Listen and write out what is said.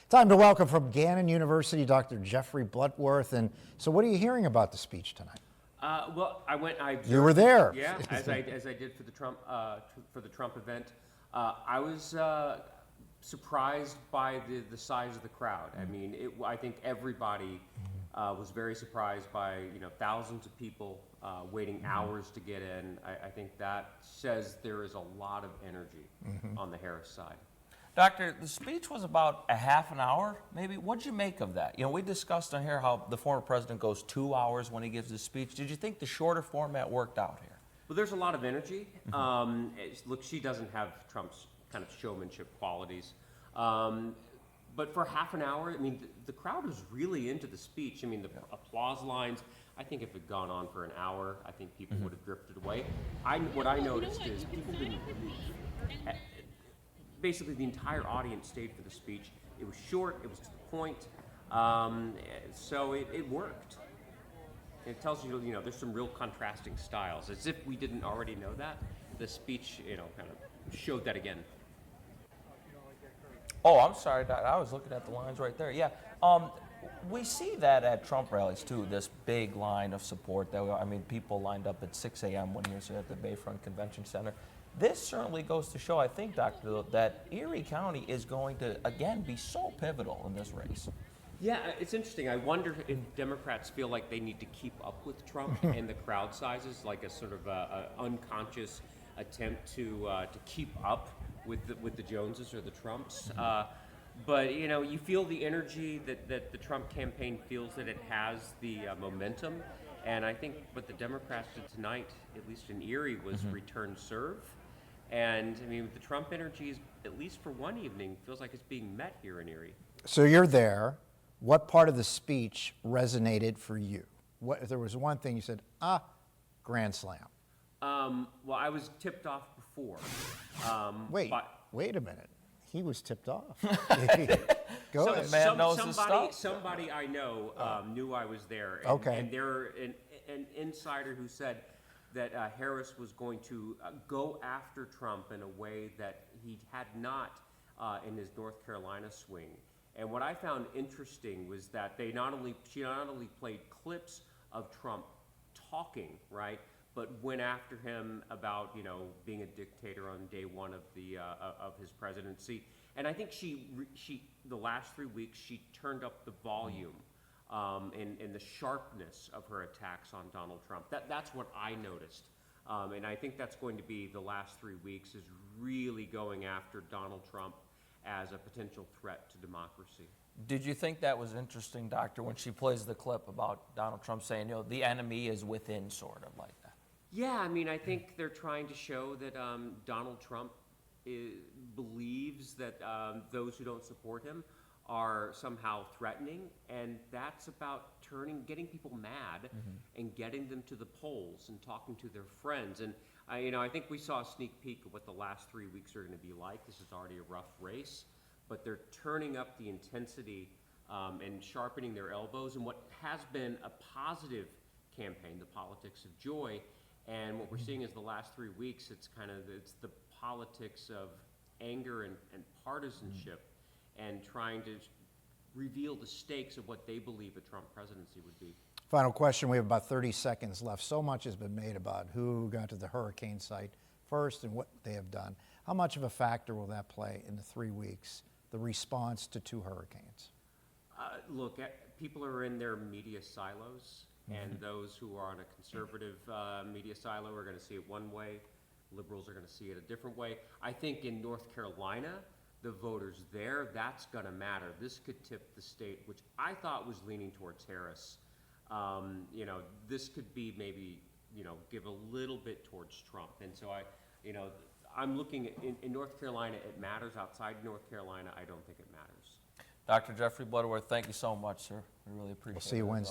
Time to welcome from Gannon University, Dr. Jeffrey Bloodworth. And so what are you hearing about the speech tonight? Well, I observed, You were there. Yeah, as I did for the Trump event. I was surprised by the size of the crowd. I mean, I think everybody was very surprised by thousands of people waiting hours to get in. I think that says there is a lot of energy on the Harris side. Doctor, the speech was about a half an hour, maybe. What'd you make of that? We discussed on here how the former president goes 2 hours when he gives his speech. Did you think the shorter format worked out here? Well, there's a lot of energy. Look, she doesn't have Trump's kind of showmanship qualities. But for half an hour, I mean, the crowd was really into the speech. I mean, the applause lines, I think if it had gone on for an hour, I think people would have drifted away. What I noticed is people didn't basically the entire audience stayed for the speech. It was short, it was to the point, so it worked. It tells you, there's some real contrasting styles. As if we didn't already know that, the speech, kind of showed that again. Oh, I'm sorry, Doc. I was looking at the lines right there. Yeah, we see that at Trump rallies too. This big line of support. People lined up at 6 a.m. when he was at the Bayfront Convention Center. This certainly goes to show, I think, Doctor, that Erie County is going to again be so pivotal in this race. Yeah, it's interesting. I wonder if Democrats feel like they need to keep up with Trump and the crowd sizes, like a sort of a unconscious attempt to keep up with the Joneses or the Trumps. But you feel the energy that the Trump campaign feels that it has the momentum, and I think what the Democrats did tonight, at least in Erie, was return serve. And I mean, the Trump energy is, at least for one evening, feels like it's being met here in Erie. So you're there. What part of the speech resonated for you? What, if there was one thing you said, grand slam? Well, I was tipped off before. Wait a minute. He was tipped off. Go ahead. Man knows his stuff. Somebody I know knew I was there. And, Okay. And they're an insider who said that Harris was going to go after Trump in a way that he had not in his North Carolina swing. And what I found interesting was that she not only played clips of Trump talking, right, but went after him about being a dictator on day one of of his presidency. And I think she the last 3 weeks she turned up the volume and the sharpness of her attacks on Donald Trump. That's what I noticed. And I think that's going to be the last 3 weeks, is really going after Donald Trump as a potential threat to democracy. Did you think that was interesting, Doctor, when she plays the clip about Donald Trump saying, the enemy is within, sort of like that? Yeah, I mean, I think they're trying to show that Donald Trump believes that those who don't support him are somehow threatening, and that's about getting people mad and getting them to the polls and talking to their friends. And I think we saw a sneak peek of what the last 3 weeks are going to be like. This is already a rough race, but they're turning up the intensity and sharpening their elbows in what has been a positive campaign, the politics of joy. And what we're seeing is the last 3 weeks, it's the politics of anger and partisanship, and trying to reveal the stakes of what they believe a Trump presidency would be. Final question. We have about 30 seconds left. So much has been made about who got to the hurricane site first and what they have done. How much of a factor will that play in the 3 weeks, the response to 2 hurricanes? Look, people are in their media silos, and those who are on a conservative media silo are going to see it one way. Liberals are going to see it a different way. I think in North Carolina, the voters there, that's going to matter. This could tip the state, which I thought was leaning towards Harris. This could be maybe, give a little bit towards Trump. And so I'm looking at, in North Carolina, it matters. Outside North Carolina, I don't think it matters. Dr. Jeffrey Bloodworth, thank you so much, sir. We really appreciate it. We'll see you Wednesday.